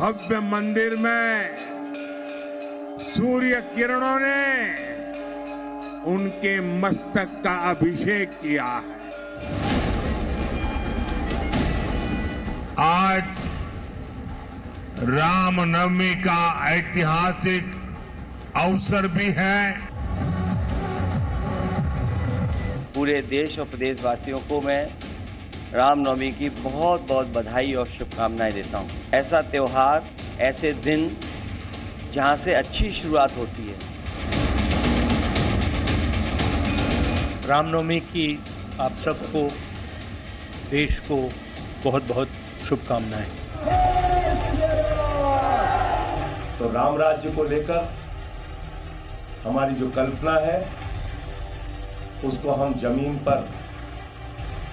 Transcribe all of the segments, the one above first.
भव्य मंदिर में सूर्य किरणों ने उनके मस्तक का अभिषेक किया है। आज रामनवमी का ऐतिहासिक अवसर भी है। पूरे देश और प्रदेशवासियों को मैं रामनवमी की बहुत बहुत बधाई और शुभकामनाएं देता हूं। ऐसा त्योहार, ऐसे दिन जहां से अच्छी शुरुआत होती है। रामनवमी की आप सबको, देश को बहुत बहुत शुभकामनाएं। तो राम राज्य को लेकर हमारी जो कल्पना है उसको हम जमीन पर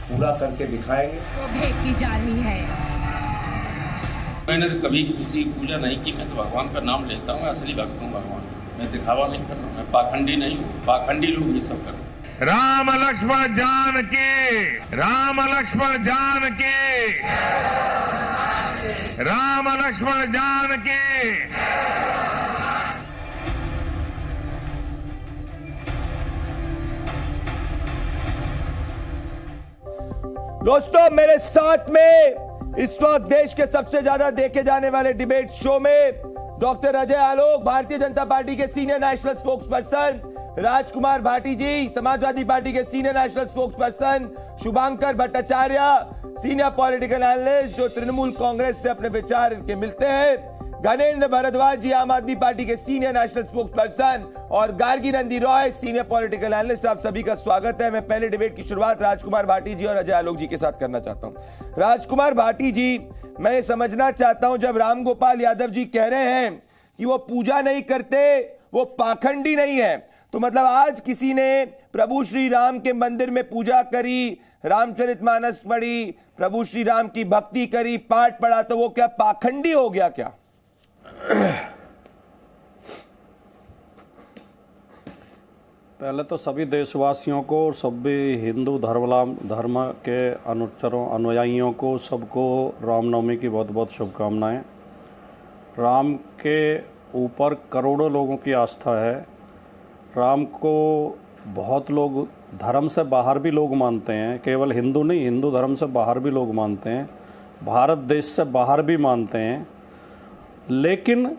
पूरा करके दिखाएंगे। वो भेंट की जा रही है। मैंने तो कभी किसी की पूजा नहीं की। मैं तो भगवान का नाम लेता हूँ, असली भक्त हूँ भगवान। मैं दिखावा नहीं कर रहा हूँ, मैं पाखंडी नहीं हूँ। पाखंडी लोग ये सब करते हैं। राम लक्ष्मण जानकी, राम लक्ष्मण जानकी, राम लक्ष्मण जानकी। दोस्तों, मेरे साथ में इस वक्त देश के सबसे ज्यादा देखे जाने वाले डिबेट शो में डॉक्टर अजय आलोक, भारतीय जनता पार्टी के सीनियर नेशनल स्पोक्स पर्सन, राजकुमार भाटी जी, समाजवादी पार्टी के senior national spokes person, Shubhankar Bhattacharya, senior political analyst जो तृणमूल कांग्रेस से अपने विचार इनके मिलते हैं, गणेंद्र भारद्वाज जी, आम आदमी पार्टी के सीनियर नेशनल स्पोक्स पर्सन, और Gargi Nandi Roy, senior political analyst. आप सभी का स्वागत है। मैं पहले डिबेट की शुरुआत राजकुमार भाटी जी और अजय आलोक जी के साथ करना चाहता हूं। राजकुमार भाटी जी, मैं ये समझना चाहता हूं, जब रामगोपाल यादव जी कह रहे हैं कि वो पूजा नहीं करते, वो पाखंडी नहीं है, तो मतलब आज किसी ने प्रभु श्री राम के मंदिर में पूजा करी, रामचरितमानस पढ़ी, प्रभु श्री राम की भक्ति करी, पाठ पढ़ा, तो वो क्या पाखंडी हो गया क्या? पहले तो सभी देशवासियों को और सभी हिंदू धर्म के अनुयायियों को, सबको रामनवमी की बहुत बहुत शुभकामनाएं। राम के ऊपर करोड़ों लोगों की आस्था है। राम को बहुत लोग धर्म से बाहर भी लोग मानते हैं, केवल हिंदू नहीं, हिंदू धर्म से बाहर भी लोग मानते हैं, भारत देश से बाहर भी मानते हैं। लेकिन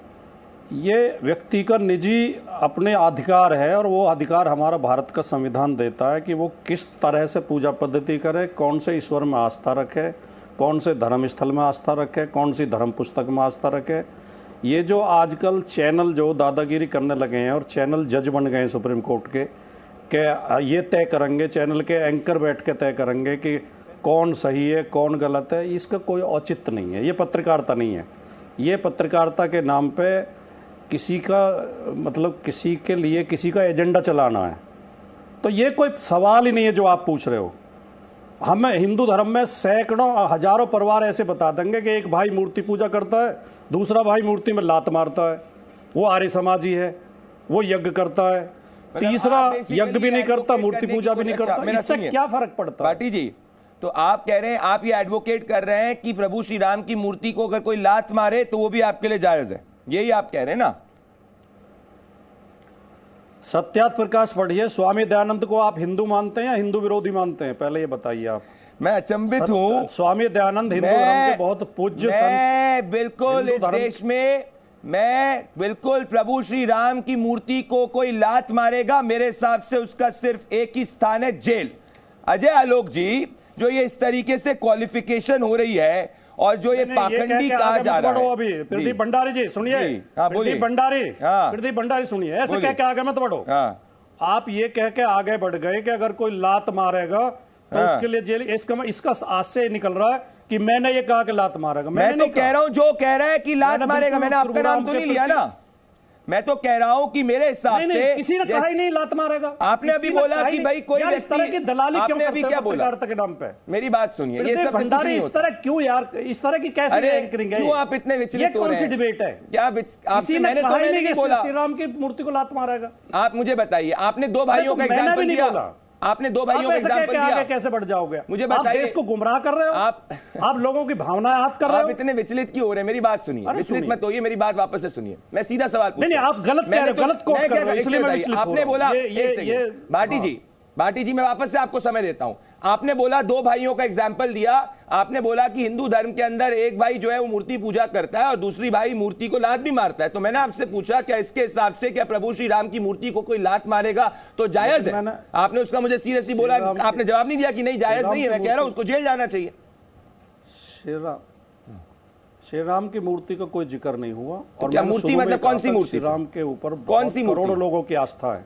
ये व्यक्ति का निजी अपने अधिकार है, और वो अधिकार हमारा भारत का संविधान देता है कि वो किस तरह से पूजा पद्धति करे, कौन से ईश्वर में आस्था रखे, कौन से धर्म स्थल में आस्था रखे, कौन सी धर्म पुस्तक में आस्था रखे। ये जो आजकल चैनल जो दादागिरी करने लगे हैं और चैनल जज बन गए हैं सुप्रीम कोर्ट के, ये तय करेंगे, चैनल के एंकर बैठ के तय करेंगे कि कौन सही है कौन गलत है, इसका कोई औचित्य नहीं है। ये पत्रकारिता नहीं है। ये पत्रकारिता के नाम पे किसी का मतलब किसी के लिए किसी का एजेंडा चलाना है। तो ये कोई सवाल ही नहीं है जो आप पूछ रहे हो। हमें हिंदू धर्म में सैकड़ों हजारों परिवार ऐसे बता देंगे कि एक भाई मूर्ति पूजा करता है, दूसरा भाई मूर्ति में लात मारता है, वो आर्य समाजी है, वो यज्ञ करता है, तीसरा यज्ञ भी नहीं करता, मूर्ति पूजा भी नहीं करता। इससे क्या फर्क पड़ता है? पाटी जी, तो आप कह रहे हैं, आप ये एडवोकेट कर रहे हैं कि प्रभु श्री राम की मूर्ति को अगर कोई लात मारे तो वो भी आपके लिए जायज है, यही आप कह रहे हैं ना? सत्यार्थ प्रकाश पढ़िए। स्वामी दयानंद को आप हिंदू मानते हैं या हिंदू विरोधी मानते हैं, पहले ये बताइए आप। मैं अचंभित हूं। स्वामी दयानंद हिंदू धर्म के बहुत पूज्य संत। बिल्कुल इस देश में मैं बिल्कुल प्रभु श्री राम की मूर्ति को कोई लात मारेगा, मेरे हिसाब से उसका सिर्फ एक ही स्थान है, जेल। अजय आलोक जी, जो ये इस तरीके से क्वालिफिकेशन हो रही है और जो ये पाखंडी कहा जा रहा है। अभी प्रदीप भंडारी जी सुनिए। प्रदीप भंडारी सुनिए, ऐसे कह के आगे मत बढ़ो। आप ये कह के आगे बढ़ गए कि अगर कोई लात मारेगा तो उसके लिए जेल। इसका आज से निकल रहा है कि मैंने ये कहा कि लात मारेगा। मैं तो कह रहा हूं जो कह रहा है कि लात मारेगा, मैंने आपका नाम तो नहीं लिया ना। मैं तो कह रहा हूं कि मेरे हिसाब से किसी ने कहा ही नहीं लात मारेगा। आपने अभी बोला कि भाई कोई इस तरह की दलाली क्यों करते हैं पत्रकारिता के नाम पे? मेरी बात सुनिए, ये सब भंडारी इस तरह क्यों यार, इस तरह की कैसे एंकरिंग है? क्यों आप इतने विचलित हो रहे हैं? कौन सी डिबेट है? क्या आपसे मैंने तो नहीं बोला श्री राम की मूर्ति को लात मारेगा। आप मुझे बताइए, आपने दो भाइयों का एग्जांपल दिया, आपने दो भाइयों का आप ऐसे एग्जांपल के आगे दिया। कैसे बढ़ जाओगे? मुझे आप बताइए, देश को गुमराह कर रहे हो, आप लोगों की भावनाएं आहत कर रहे आप हो। इतने विचलित क्यों हो रहे हैं? मेरी बात सुनिए, अरे विचलित सुनिए। मत होइए, मेरी बात वापस से सुनिए। मैं सीधा सवाल पूछ नहीं, रहा हूं। आप गलत कह रहे हो, गलत कोट मैं कर रहे हो, क्या- इसलिए मैं बताइए, विचलित हो आपने रहा हूं। बोला ये भाटी जी मैं वापस से आपको समय देता हूं। आपने बोला दो भाइयों का एग्जाम्पल दिया। आपने बोला कि हिंदू धर्म के अंदर एक भाई जो है वो मूर्ति पूजा करता है और दूसरी भाई मूर्ति को लात भी मारता है। तो मैंने आपसे पूछा क्या इसके हिसाब से क्या प्रभु श्री राम की मूर्ति को कोई लात मारेगा तो जायज है? आपने उसका मुझे सीरियसली बोला, आपने जवाब नहीं दिया कि नहीं जायज नहीं है। मैं कह रहा हूं उसको जेल जाना चाहिए। श्री राम की मूर्ति का कोई जिक्र नहीं हुआ। और क्या मैंने मूर्ति शुरू में मतलब कहा कौन सी था, मूर्ति? श्री राम के ऊपर कौन सी मूर्ति? करोड़ों लोगों की आस्था है,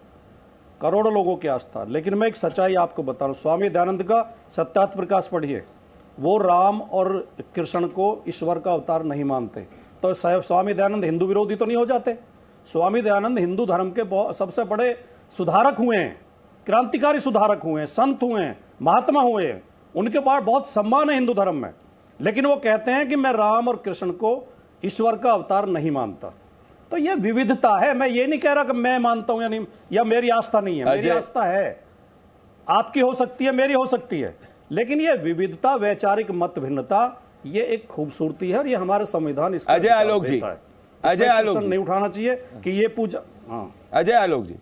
करोड़ों लोगों की आस्था। लेकिन मैं एक सच्चाई आपको बता रहा हूं, स्वामी दयानंद का सत्यार्थ प्रकाश पढ़िए, वो राम और कृष्ण को ईश्वर का अवतार नहीं मानते। तो स्वामी दयानंद हिंदू विरोधी तो नहीं हो जाते? स्वामी दयानंद हिंदू धर्म के सबसे बड़े सुधारक हुए हैं, क्रांतिकारी सुधारक हुए हैं, संत हुए हैं, महात्मा हुए हैं, उनके पास बहुत सम्मान है हिंदू धर्म में। लेकिन वो कहते हैं कि मैं राम और कृष्ण को ईश्वर का अवतार नहीं मानता। तो ये विविधता है। मैं ये नहीं कह रहा कि मैं मानता हूं या नहीं, या मेरी आस्था नहीं है। मेरी आस्था है, आपकी हो सकती है, मेरी हो सकती है, लेकिन ये विविधता, वैचारिक मत भिन्नता, ये एक खूबसूरती है और ये हमारे संविधान इसका अजय आलोक जी, अजय आलोक जी नहीं उठाना चाहिए कि ये पूजा। हाँ अजय आलोक जी,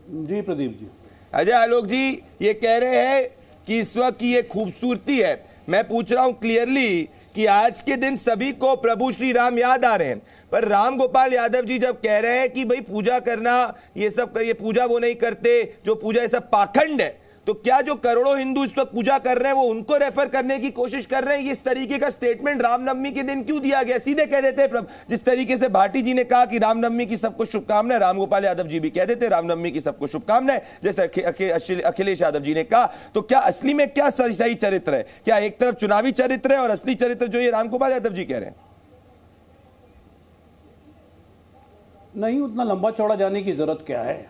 जी प्रदीप जी, अजय आलोक जी ये कह रहे हैं कि इस वक्त की ये खूबसूरती है। मैं पूछ रहा हूं क्लियरली कि आज के दिन सभी को प्रभु श्री राम याद आ रहे हैं, पर राम गोपाल यादव जी जब कह रहे हैं कि भाई पूजा करना ये सब, ये पूजा वो नहीं करते, जो पूजा ये सब पाखंड है, तो क्या जो करोड़ों हिंदू इस वक्त पूजा कर रहे हैं वो उनको रेफर करने की कोशिश कर रहे हैं? इस तरीके का स्टेटमेंट रामनवमी के दिन क्यों दिया गया? सीधे कह देते हैं, जिस तरीके से भाटी जी ने कहा कि रामनवमी की सबको शुभकामनाएं, राम गोपाल यादव जी भी कह देते रामनवमी की सबको शुभकामनाएं, जैसे अखिलेश यादव जी ने कहा। तो क्या असली में क्या सही चरित्र है? क्या एक तरफ चुनावी चरित्र है और असली चरित्र जो ये राम गोपाल यादव जी कह रहे हैं? नहीं, उतना लंबा चौड़ा जाने की जरूरत क्या है?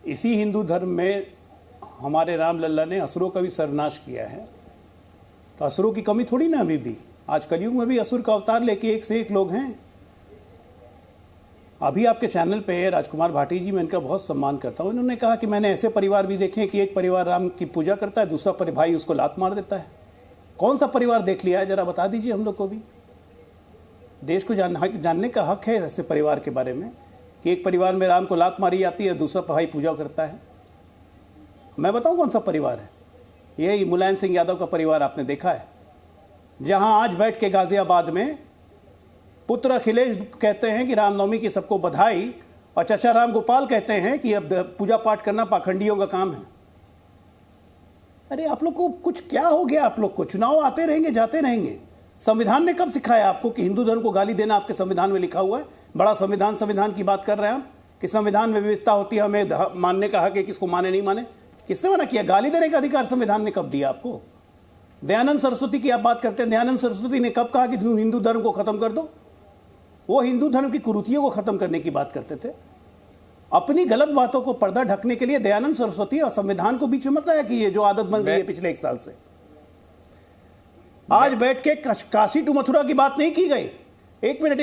इसी हिंदू धर्म में हमारे राम लल्ला ने असुरों का भी सर्वनाश किया है, तो असुरों की कमी थोड़ी ना अभी भी। आज कलयुग में भी असुर का अवतार लेके एक से एक लोग हैं। अभी आपके चैनल पे राजकुमार भाटी जी, मैं इनका बहुत सम्मान करता हूँ, इन्होंने कहा कि मैंने ऐसे परिवार भी देखे हैं कि एक परिवार राम की पूजा करता है, दूसरा भाई उसको लात मार देता है। कौन सा परिवार देख लिया है, जरा बता दीजिए हम लोग को भी। देश को जानने का हक है ऐसे परिवार के बारे में कि एक परिवार में राम को लात मारी जाती है, दूसरा भाई पूजा करता है। मैं बताऊं कौन सा परिवार है? यही मुलायम सिंह यादव का परिवार आपने देखा है, जहां आज बैठ के गाजियाबाद में पुत्र अखिलेश कहते हैं कि रामनवमी की सबको बधाई, और चाचा राम गोपाल कहते हैं कि अब पूजा पाठ करना पाखंडियों का काम है। अरे आप लोग को कुछ क्या हो गया? आप लोग को चुनाव आते रहेंगे, जाते रहेंगे। संविधान ने कब सिखाया आपको कि हिंदू धर्म को गाली देना आपके संविधान में लिखा हुआ है? बड़ा संविधान की बात कर रहे हैं हम कि संविधान में विविधता होती है, हमें मानने का हक है, किसको माने नहीं माने। किसने मना किया? गाली देने का अधिकार संविधान ने कब दिया आपको? दयानंद सरस्वती की आप बात करते हैं, दयानंद सरस्वती ने कब कहा कि हिंदू धर्म को खत्म कर दो? वो हिंदू धर्म की कुरीतियों को खत्म करने की बात करते थे। अपनी गलत बातों को पर्दा ढकने के लिए दयानंद सरस्वती और संविधान को बीच में मत लाया कि ये जो आदत बन गई है पिछले 1 साल से। आज बैठ के काशी टू मथुरा की बात नहीं की गई। एक मिनट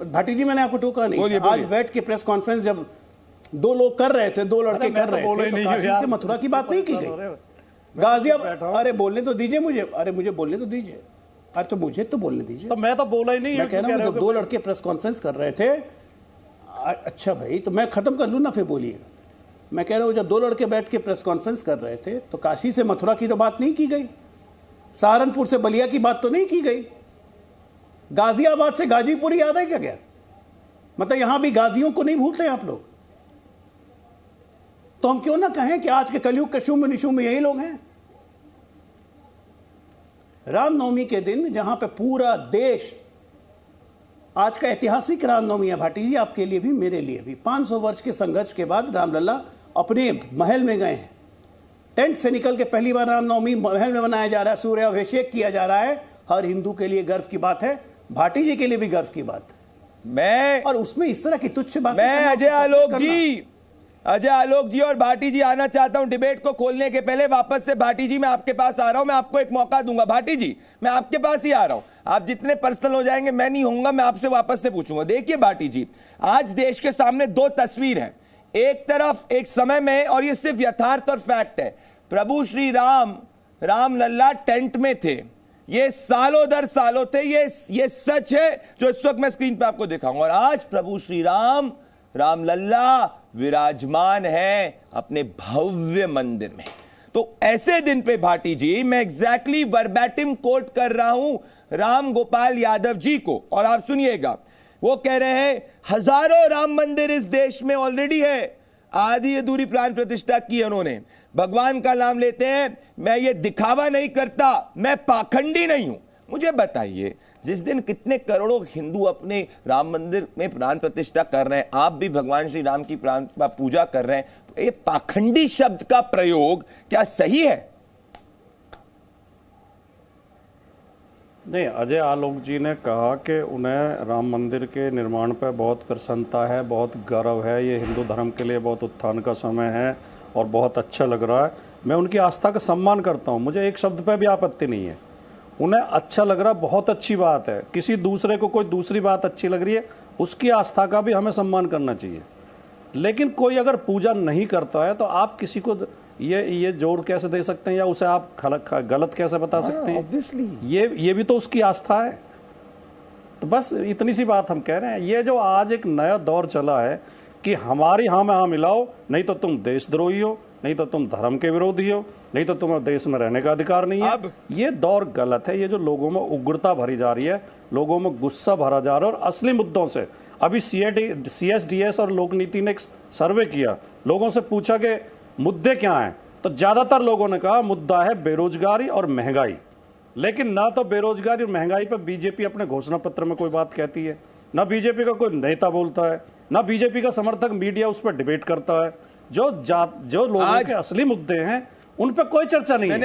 भाटी जी, मैंने आपको टोका नहीं। आज बैठ के प्रेस कॉन्फ्रेंस जब दो लोग कर रहे थे, 2 लड़के कर रहे थे, तो काशी से मथुरा की बात नहीं की गई। गाजियाबाद, अरे बोलने तो दीजिए मुझे, अरे मुझे बोलने तो दीजिए, अरे तो मुझे तो बोलने दीजिए। तो मैं तो बोला ही नहीं। मैं कह रहा हूँ जब 2 लड़के प्रेस कॉन्फ्रेंस कर रहे थे, अच्छा भाई तो मैं खत्म कर लूँ ना, फिर बोलिएगा। मैं कह रहा हूँ जब 2 लड़के बैठ के प्रेस कॉन्फ्रेंस कर रहे थे तो काशी से मथुरा की तो बात नहीं की गई, सहारनपुर से बलिया की बात तो नहीं की गई, गाजियाबाद से गाजीपुर याद है क्या? मतलब यहां भी गाजियों को नहीं भूलते आप लोग। तो हम क्यों ना कहें कि आज के कलयुग के शुभ निशुभ यही लोग हैं। रामनवमी के दिन जहां पे पूरा देश, आज का ऐतिहासिक रामनवमी है भाटी जी, आपके लिए भी मेरे लिए भी। 500 वर्ष के संघर्ष के बाद रामलला अपने महल में गए हैं। टेंट से निकल के पहली बार रामनवमी महल में मनाया जा रहा है, सूर्याभिषेक किया जा रहा है। हर हिंदू के लिए गर्व की बात है, भाटी जी के लिए भी गर्व की बात। मैं और उसमें इस तरह की तुच्छ बात, मैं अजय आलोक जी और भाटी जी आना चाहता हूं डिबेट को खोलने के पहले। वापस से भाटी जी मैं आपके पास आ रहा हूं, मैं आपको एक मौका दूंगा। भाटी जी मैं आपके पास ही आ रहा हूं, आप जितने पर्सनल हो जाएंगे मैं नहीं होऊंगा, मैं आपसे वापस से पूछूंगा। देखिए भाटी जी, आज देश के सामने 2 तस्वीर है। एक तरफ एक समय में, और ये सिर्फ यथार्थ और फैक्ट है, प्रभु श्री राम राम लल्ला टेंट में थे, ये सालों दर सालों थे, ये सच है जो इस वक्त मैं स्क्रीन पे आपको दिखाऊंगा। और आज प्रभु श्री राम राम लल्ला विराजमान है अपने भव्य मंदिर में। तो ऐसे दिन पे भाटी जी, मैं एग्जैक्टली वर्बैटिम कोट कर रहा हूं राम गोपाल यादव जी को, और आप सुनिएगा, वो कह रहे हैं हजारों राम मंदिर इस देश में ऑलरेडी है, आधी अधूरी प्राण प्रतिष्ठा की उन्होंने, भगवान का नाम लेते हैं, मैं ये दिखावा नहीं करता, मैं पाखंडी नहीं हूं। मुझे बताइए, जिस दिन कितने करोड़ों हिंदू अपने राम मंदिर में प्राण प्रतिष्ठा कर रहे हैं, आप भी भगवान श्री राम की प्राण पूजा कर रहे हैं, तो ये पाखंडी शब्द का प्रयोग क्या सही है? नहीं, अजय आलोक जी ने कहा कि उन्हें राम मंदिर के निर्माण पर बहुत प्रसन्नता है, बहुत गर्व है, ये हिंदू धर्म के लिए बहुत उत्थान का समय है और बहुत अच्छा लग रहा है। मैं उनकी आस्था का सम्मान करता हूँ, मुझे एक शब्द पे भी आपत्ति नहीं है। उन्हें अच्छा लग रहा, बहुत अच्छी बात है। किसी दूसरे को कोई दूसरी बात अच्छी लग रही है, उसकी आस्था का भी हमें सम्मान करना चाहिए। लेकिन कोई अगर पूजा नहीं करता है तो आप किसी को ये जोर कैसे दे सकते हैं, या उसे आप गलत कैसे बता सकते हैं? ऑब्वियसली ये भी तो उसकी आस्था है। तो बस इतनी सी बात हम कह रहे हैं। ये जो आज एक नया दौर चला है कि हमारी हाँ में हाँ मिलाओ, नहीं तो तुम देशद्रोही हो, नहीं तो तुम धर्म के विरोधी हो, नहीं तो तुम्हें देश में रहने का अधिकार नहीं है। ये दौर गलत है। ये जो लोगों में उग्रता भरी जा रही है, लोगों में गुस्सा भरा जा रहा है, और असली मुद्दों से, अभी CSDS और लोक नीति ने एक सर्वे किया, लोगों से पूछा कि मुद्दे क्या हैं, तो ज़्यादातर लोगों ने कहा मुद्दा है बेरोजगारी और महंगाई। लेकिन ना तो बेरोजगारी और महंगाई पर बीजेपी अपने घोषणा पत्र में कोई बात कहती है, ना बीजेपी का कोई नेता बोलता है, ना बीजेपी का समर्थक मीडिया उस पर डिबेट करता है। जो लोगों के असली मुद्दे हैं उन पर कोई चर्चा नहीं है।